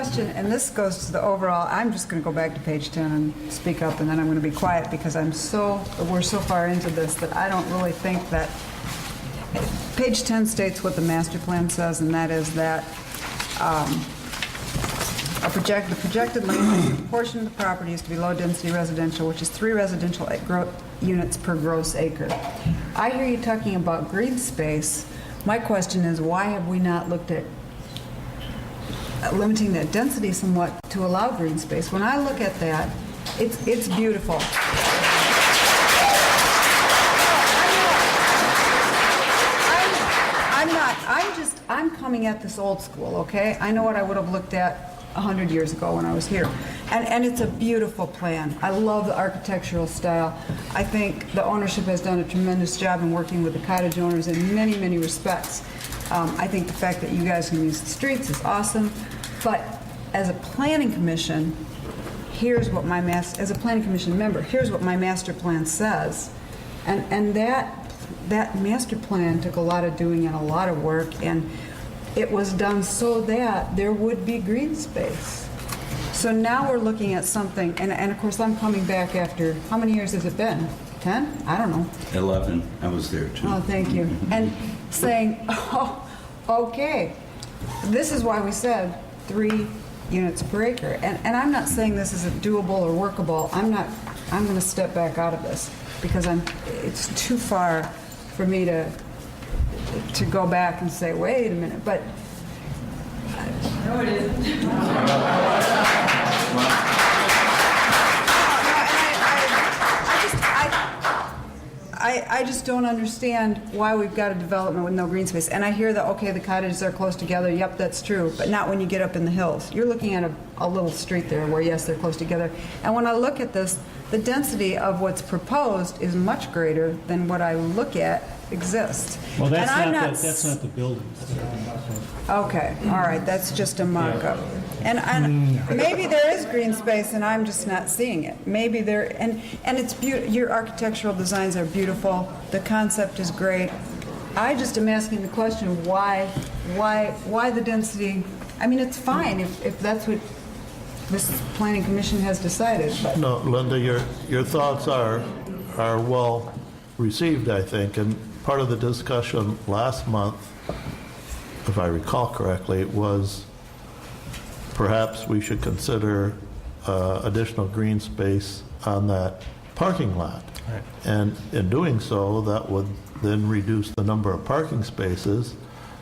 question, and this goes to the overall, I'm just going to go back to page 10 and speak up, and then I'm going to be quiet because we're so far into this that I don't really think that, page 10 states what the master plan says, and that is that the projected land portion of the property is to be low-density residential, which is 3 residential units per gross acre. I hear you talking about green space. My question is, why have we not looked at limiting that density somewhat to allow green space? When I look at that, it's beautiful. I'm coming at this old school, okay? I know what I would have looked at 100 years ago when I was here. And it's a beautiful plan. I love the architectural style. I think the ownership has done a tremendous job in working with the cottage owners in many, many respects. I think the fact that you guys can use the streets is awesome. But as a planning commission, here's what as a planning commission member, here's what my master plan says. And that master plan took a lot of doing and a lot of work, and it was done so that there would be green space. So now we're looking at something, and of course I'm coming back after, how many years has it been? 10? I don't know. 11. I was there too. Oh, thank you. And saying, oh, okay, this is why we said 3 units per acre. And I'm not saying this isn't doable or workable. I'm going to step back out of this because it's too far for me to go back and say, wait a minute, but no, it isn't. I just don't understand why we've got a development with no green space. And I hear that, okay, the cottages are close together. Yep, that's true. But not when you get up in the hills. You're looking at a little street there where, yes, they're close together. And when I look at this, the density of what's proposed is much greater than what I look at exists. Well, that's not the building. Okay, all right, that's just a mock-up. And maybe there is green space and I'm just not seeing it. Maybe there, and it's beautiful. Your architectural designs are beautiful. The concept is great. I just am asking the question, why the density? I mean, it's fine if that's what this planning commission has decided. But. No, Linda, your thoughts are well received, I think, and part of the discussion last month, if I recall correctly, was perhaps we should consider additional green space on that parking lot. Right. And in doing so, that would then reduce the number of parking spaces,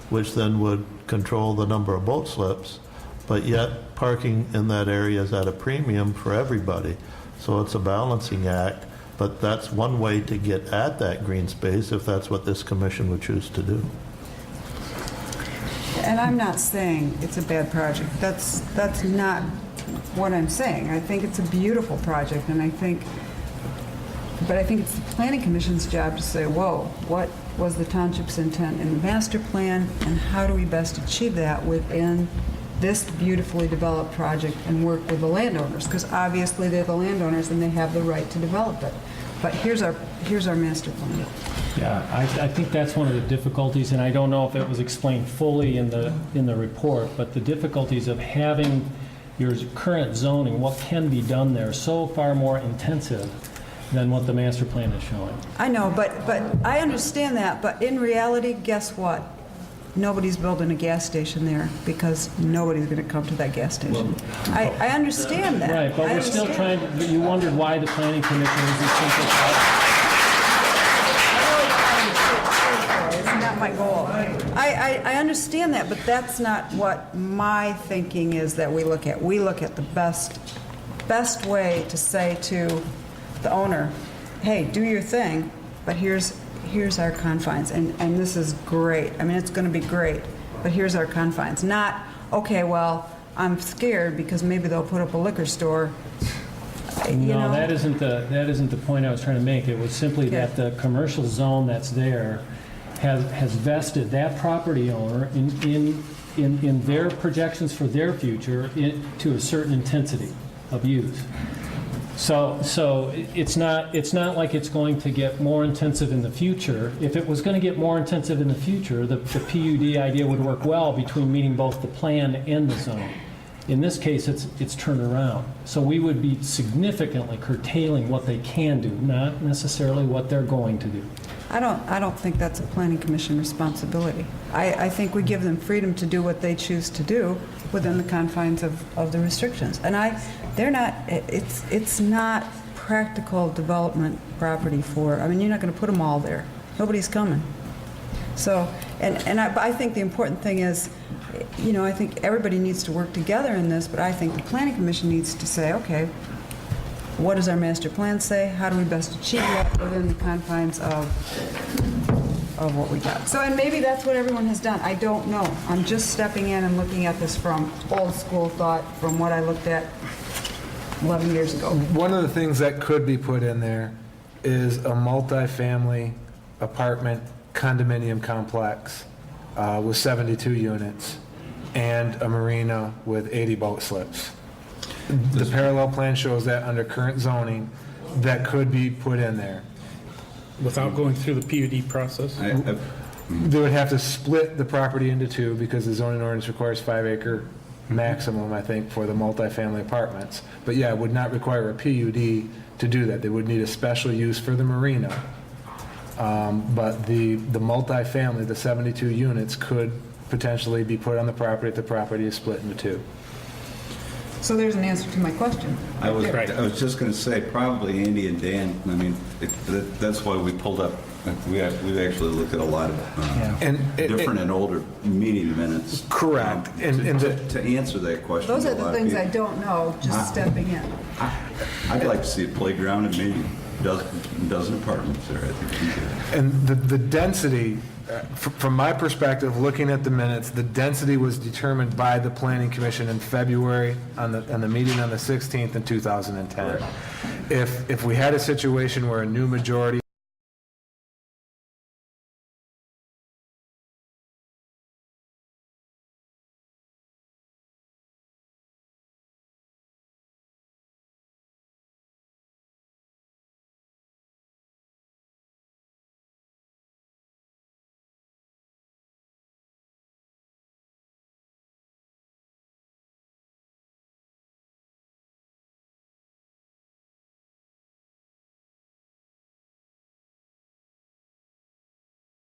which then would control the number of boat slips, but yet parking in that area is at a premium for everybody. So it's a balancing act, but that's one way to get at that green space if that's what this commission would choose to do. And I'm not saying it's a bad project. That's not what I'm saying. I think it's a beautiful project, and I think it's the Planning Commission's job to say, whoa, what was the township's intent in the master plan, and how do we best achieve that within this beautifully developed project and work with the landowners? Because obviously they're the landowners and they have the right to develop it. But here's our master plan. Yeah, I think that's one of the difficulties, and I don't know if it was explained fully in the report, but the difficulties of having your current zoning, what can be done there, so far more intensive than what the master plan is showing. I know, but I understand that, but in reality, guess what? Nobody's building a gas station there because nobody's going to come to that gas station. I understand that. Right, but we're still trying to, you wondered why the planning commission isn't simplified. It's not my goal. I understand that, but that's not what my thinking is that we look at. We look at the best way to say to the owner, hey, do your thing, but here's our confines, and this is great. I mean, it's going to be great, but here's our confines. Not, okay, well, I'm scared because maybe they'll put up a liquor store. No, that isn't the point I was trying to make. It was simply that the commercial zone that's there has vested that property owner in their projections for their future to a certain intensity of use. So it's not like it's going to get more intensive in the future. If it was going to get more intensive in the future, the PUD idea would work well between meeting both the plan and the zone. In this case, it's turned around. So we would be significantly curtailing what they can do, not necessarily what they're going to do. I don't think that's a planning commission responsibility. I think we give them freedom to do what they choose to do within the confines of the restrictions. And it's not practical development property for, I mean, you're not going to put them all there. Nobody's coming. So, I think the important thing is, you know, I think everybody needs to work together in this, but I think the planning commission needs to say, okay, what does our master plan say? How do we best achieve that within the confines of what we got? So, and maybe that's what everyone has done. I don't know. I'm just stepping in and looking at this from old school thought, from what I looked at 11 years ago. One of the things that could be put in there is a multifamily apartment condominium complex with 72 units and a marina with 80 boat slips. The parallel plan shows that under current zoning, that could be put in there. Without going through the PUD process? They would have to split the property into two because the zoning ordinance requires 5-acre maximum, I think, for the multifamily apartments. But yeah, it would not require a PUD to do that. They would need a special use for the marina. But the multifamily, the 72 units, could potentially be put on the property if the property is split into two. So there's an answer to my question. I was Right. just going to say, probably Andy and Dan, I mean, that's why we pulled up, we've actually looked at a lot of different and older meeting minutes. Correct. To answer that question. Those are a the lot of things I people- don't know, just stepping in. I'd like to see a playground and maybe a dozen apartments there, I think. And the density, from my perspective, looking at the minutes, the density was determined by the Planning Commission in February on the meeting on the 16th in 2010. If we had a situation where a new majority